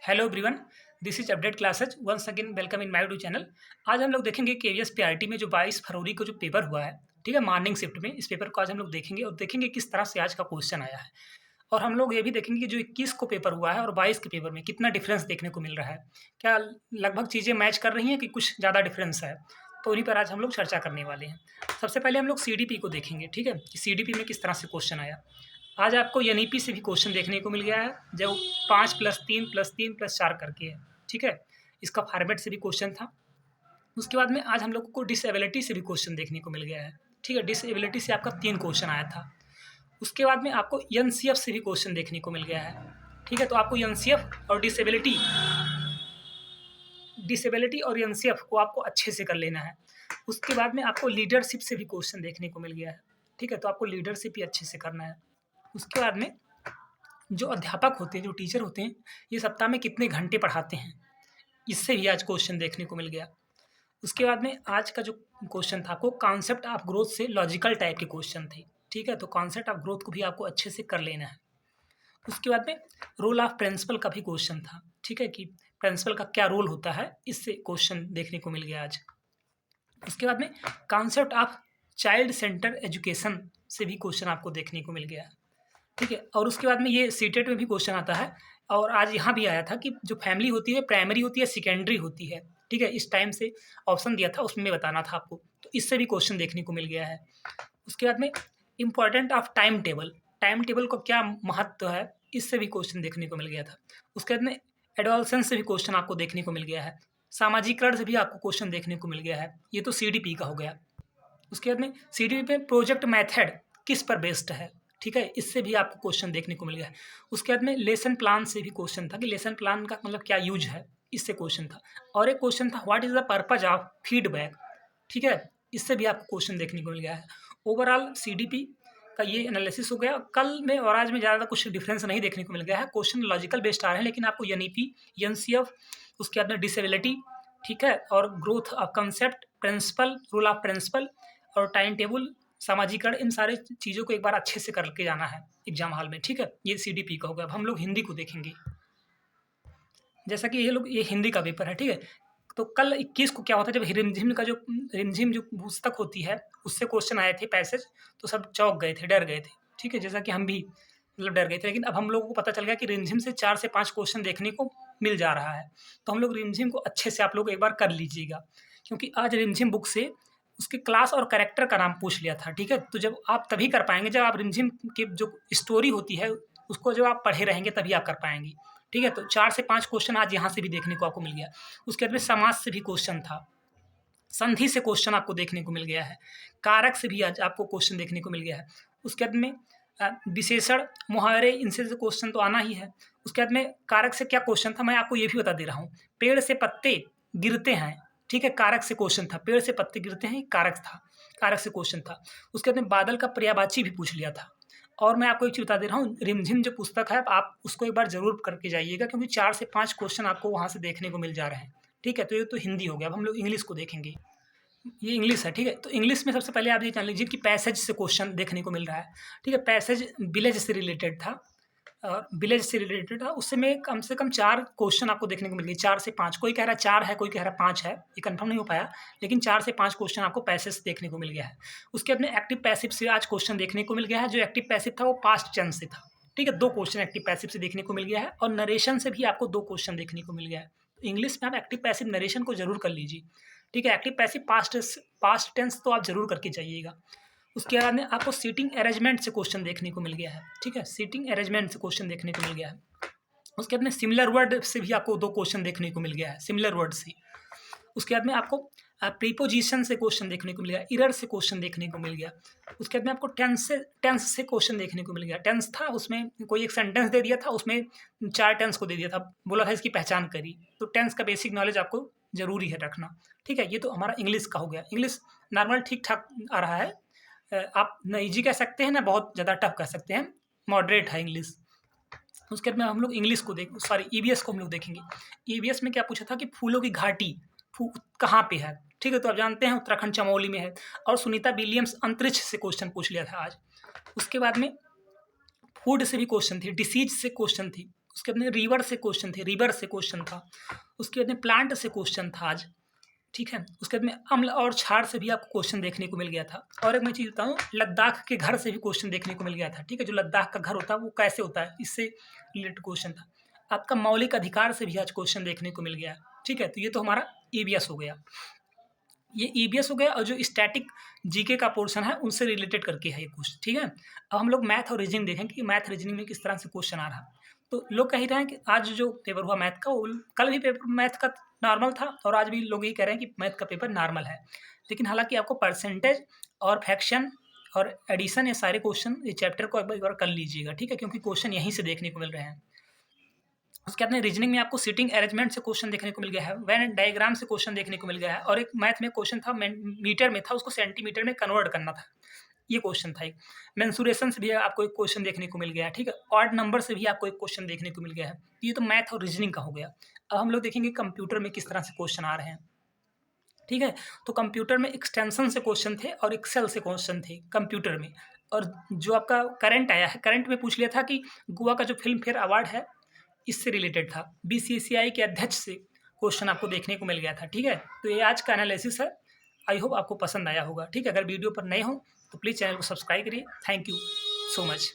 Hello everyone, this is update classes once again welcome in my YouTube channel. आज हम लोग देखेंगे KVS PRT में जो 22 फरवरी को जो पेपर हुआ है, ठीक है, मॉर्निंग शिफ्ट में। इस पेपर को आज हम लोग देखेंगे और देखेंगे किस तरह से आज का क्वेश्चन आया है। और हम लोग ये भी देखेंगे कि जो 21 को पेपर हुआ है और 22 के पेपर में कितना डिफरेंस देखने को मिल रहा है। क्या लगभग चीज़ें मैच कर रही हैं कि कुछ ज़्यादा डिफरेंस है? तो उन्हीं पर आज हम लोग चर्चा करने वाले हैं। सबसे पहले हम लोग सीडीपी को देखेंगे, ठीक है, कि सीडीपी में किस तरह से क्वेश्चन आया। आज आपको एनईपी से भी क्वेश्चन देखने को मिल गया है, जो 5+3+3+4 करके है, ठीक है। इसका फॉर्मेट से भी क्वेश्चन था। उसके बाद में आज हम लोगों को डिसेबिलिटी से भी क्वेश्चन देखने को मिल गया है, ठीक है। डिसेबिलिटी से आपका 3 क्वेश्चन आया था। उसके बाद में आपको एनसीएफ से भी क्वेश्चन देखने को मिल गया है, ठीक है। तो आपको एनसीएफ और डिसेबिलिटी और एनसीएफ को आपको अच्छे से कर लेना है। उसके बाद में आपको लीडरशिप से भी क्वेश्चन देखने को मिल गया है, ठीक है। तो आपको लीडरशिप भी अच्छे से करना है। उसके बाद में जो अध्यापक होते हैं, जो टीचर होते हैं, ये सप्ताह में कितने घंटे पढ़ाते हैं, इससे भी आज क्वेश्चन देखने को मिल गया। उसके बाद में आज का जो क्वेश्चन था, आपको कॉन्सेप्ट ऑफ ग्रोथ से लॉजिकल टाइप के क्वेश्चन थे, ठीक है। तो कॉन्सेप्ट ऑफ ग्रोथ को भी आपको अच्छे से कर लेना है। उसके बाद में रोल ऑफ प्रिंसिपल का भी क्वेश्चन था, ठीक है, कि प्रिंसिपल का क्या रोल होता है, इससे क्वेश्चन देखने को मिल गया आज। उसके बाद में concept of child centre education से भी क्वेश्चन आपको देखने को मिल गया, ठीक है। और उसके बाद में ये सीटेट में भी क्वेश्चन आता है, और आज यहाँ भी आया था कि जो फैमिली होती है प्राइमरी होती है सेकेंडरी होती है, ठीक है। इस टाइम से ऑप्शन दिया था, उसमें बताना था आपको, तो इससे भी क्वेश्चन देखने को मिल गया है। उसके बाद में इम्पॉर्टेंट ऑफ टाइम टेबल का क्या महत्व है, इससे भी क्वेश्चन देखने को मिल गया था। उसके बाद में एडोलसेंस से भी क्वेश्चन आपको देखने को मिल गया है। सामाजिकरण से भी आपको क्वेश्चन देखने को मिल गया है। ये तो सीडीपी का हो गया। उसके बाद में सीडीपी में प्रोजेक्ट मेथड किस पर बेस्ड है, ठीक है, इससे भी आपको क्वेश्चन देखने को मिल गया है। उसके बाद में लेसन प्लान से भी क्वेश्चन था कि लेसन प्लान का मतलब क्या यूज है, इससे क्वेश्चन था। और एक क्वेश्चन था what is the purpose of feedback, ठीक है, इससे भी आपको क्वेश्चन देखने को मिल गया है। ओवरऑल सीडीपी का ये एनालिसिस हो गया। कल में और आज में ज़्यादा कुछ डिफरेंस नहीं देखने को मिल गया है। क्वेश्चन लॉजिकल बेस्ड आ रहे हैं, लेकिन आपको एनईपी, एनसीएफ, उसके बाद में डिसेबिलिटी, ठीक है, और growth of concept, principle, rule of principle और टाइम टेबल, सामाजिकरण, इन सारे चीज़ों को एक बार अच्छे से करके जाना है एग्जाम हॉल में, ठीक है। ये सीडीपी का होगा। अब हम लोग हिंदी को देखेंगे। जैसा कि ये हिंदी का पेपर है, ठीक है। तो कल 21 को क्या होता है, जब रिमझिम जो पुस्तक होती है, उससे क्वेश्चन आए थे पैसेज, तो सब चौंक गए थे, डर गए थे, ठीक है। जैसा कि हम भी मतलब डर गए थे, लेकिन अब हम लोगों को पता चल गया कि रिमझिम से 4 से 5 क्वेश्चन देखने को मिल जा रहा है। तो हम लोग रिमझिम को अच्छे से आप लोग एक बार कर लीजिएगा, क्योंकि आज रिमझिम बुक से उसके क्लास और कैरेक्टर का नाम पूछ लिया था, ठीक है। तो जब आप तभी कर पाएंगे जब आप रिमझिम की जो स्टोरी होती है उसको जब आप पढ़े रहेंगे, तभी आप कर पाएंगे, ठीक है। तो 4 से 5 क्वेश्चन आज यहाँ से भी देखने को आपको मिल गया। उसके बाद में समाज से भी क्वेश्चन था, संधि से क्वेश्चन आपको देखने को मिल गया है, कारक से भी आज आपको क्वेश्चन देखने को मिल गया है। उसके बाद में विशेषण, मुहावरे, इनसे तो क्वेश्चन तो आना ही है। उसके बाद में कारक से क्या क्वेश्चन था, मैं आपको ये भी बता दे रहा हूँ। पेड़ से पत्ते गिरते हैं, ठीक है, कारक से क्वेश्चन था। पेड़ से पत्ते गिरते हैं, कारक था, कारक से क्वेश्चन था। उसके बाद में बादल का पर्यायवाची भी पूछ लिया था। और मैं आपको एक चीज़ बता दे रहा हूँ, रिमझिम जो पुस्तक है आप उसको एक बार ज़रूर करके जाइएगा, क्योंकि 4 से 5 क्वेश्चन आपको वहाँ से देखने को मिल जा रहे हैं, ठीक है। तो ये तो हिंदी हो गया। अब हम लोग इंग्लिश को देखेंगे। ये इंग्लिश है, ठीक है। तो इंग्लिश में सबसे पहले आप ये जान लीजिए कि पैसेज से क्वेश्चन देखने को मिल रहा है, ठीक है। पैसेज विलेज से रिलेटेड था, उससे में कम से कम 4 क्वेश्चन आपको देखने को मिल गए, 4 से 5। कोई कह रहा है 4 है, कोई कह रहा है 5 है, ये कंफर्म नहीं हो पाया, लेकिन 4 से 5 क्वेश्चन आपको पैसेज से देखने को मिल गया है। उसके अपने एक्टिव पैसिव से आज क्वेश्चन देखने को मिल गया है। जो एक्टिव पैसिव था वो पास्ट टेंस से था, ठीक है। 2 क्वेश्चन एक्टिव पैसिव से देखने को मिल गया है, और नरेशन से भी आपको 2 क्वेश्चन देखने को मिल गया है। इंग्लिश में आप एक्टिव पैसिव नरेशन को जरूर कर लीजिए, ठीक है। एक्टिव पैसिव पास्ट टेंस तो आप जरूर करके जाइएगा। उसके बाद में आपको सीटिंग अरेंजमेंट से क्वेश्चन देखने को मिल गया है, ठीक है। सीटिंग अरेंजमेंट से क्वेश्चन देखने को मिल गया है। उसके बाद में सिमिलर वर्ड से भी आपको 2 क्वेश्चन देखने को मिल गया है, सिमिलर वर्ड से। उसके बाद में आपको प्रीपोजिशन से क्वेश्चन देखने को मिल गया, इरर से क्वेश्चन देखने को मिल गया। उसके बाद में आपको टेंस से क्वेश्चन देखने को मिल गया। टेंस था, उसमें कोई एक सेंटेंस दे दिया था, उसमें 4 टेंस को दे दिया था, बोला था इसकी पहचान करी। तो टेंस का बेसिक नॉलेज आपको जरूरी है रखना, ठीक है। ये तो हमारा इंग्लिश का हो गया। इंग्लिश नॉर्मल ठीक ठाक आ रहा है, आप ना ईजी कह सकते हैं ना बहुत ज़्यादा टफ कह सकते हैं, मॉडरेट है इंग्लिश। उसके बाद में हम लोग इंग्लिश को ईवीएस को हम लोग देखेंगे। ईवीएस में क्या पूछा था कि फूलों की घाटी कहाँ पे है, ठीक है। तो आप जानते हैं उत्तराखंड चमोली में है। और सुनीता विलियम्स अंतरिक्ष से क्वेश्चन पूछ लिया था आज। उसके बाद में फूड से भी क्वेश्चन थी, डिसीज से क्वेश्चन थी। उसके बाद में रिवर से क्वेश्चन थे, रिवर से क्वेश्चन था। उसके बाद में प्लांट से क्वेश्चन था आज, ठीक है। उसके बाद में अम्ल और क्षार से भी आपको क्वेश्चन देखने को मिल गया था। और एक मैं चीज़ बताऊँ, लद्दाख के घर से भी क्वेश्चन देखने को मिल गया था, ठीक है। जो लद्दाख का घर होता है वो कैसे होता है, इससे रिलेटेड क्वेश्चन था। आपका मौलिक अधिकार से भी आज क्वेश्चन देखने को मिल गया है, ठीक है। तो ये तो हमारा ईवीएस हो गया, ये ईवीएस हो गया। और जो स्टैटिक जीके का पोर्शन है उनसे रिलेटेड करके है ये क्वेश्चन, ठीक है। अब हम लोग मैथ और रीजनिंग देखेंगे कि मैथ रीजनिंग में किस तरह से क्वेश्चन आ रहा है। तो लोग कह ही रहे हैं कि आज जो पेपर हुआ मैथ का, वो कल भी पेपर मैथ का नॉर्मल था और आज भी लोग यही कह रहे हैं कि मैथ का पेपर नॉर्मल है। लेकिन हालांकि आपको परसेंटेज और फ्रैक्शन और एडिशन, ये सारे क्वेश्चन ये चैप्टर को एक बार कर लीजिएगा, ठीक है, क्योंकि क्वेश्चन यहीं से देखने को मिल रहे हैं। उसके बाद में रीजनिंग में आपको सीटिंग अरेंजमेंट से क्वेश्चन देखने को मिल गया है, वेन डायग्राम से क्वेश्चन देखने को मिल गया है। और एक मैथ में क्वेश्चन था, मीटर में था, उसको सेंटीमीटर में कन्वर्ट करना था, ये क्वेश्चन था एक। मेंसुरेशन से भी आपको एक क्वेश्चन देखने को मिल गया है, ठीक है। ऑड नंबर से भी आपको एक क्वेश्चन देखने को मिल गया है। ये तो मैथ और रीजनिंग का हो गया। अब हम लोग देखेंगे कंप्यूटर में किस तरह से क्वेश्चन आ रहे हैं, ठीक है। तो कंप्यूटर में एक्सटेंशन से क्वेश्चन थे और एक्सेल से क्वेश्चन थे कंप्यूटर में। और जो आपका करंट आया है, करंट में पूछ लिया था कि गोवा का जो फिल्म फेयर अवार्ड है, इससे रिलेटेड था। बीसीसीआई के अध्यक्ष से क्वेश्चन आपको देखने को मिल गया था, ठीक है। तो ये आज का एनालिसिस है। आई होप आपको पसंद आया होगा, ठीक है। अगर वीडियो पर नए हो तो प्लीज़ चैनल को सब्सक्राइब करिए। Thank you so much.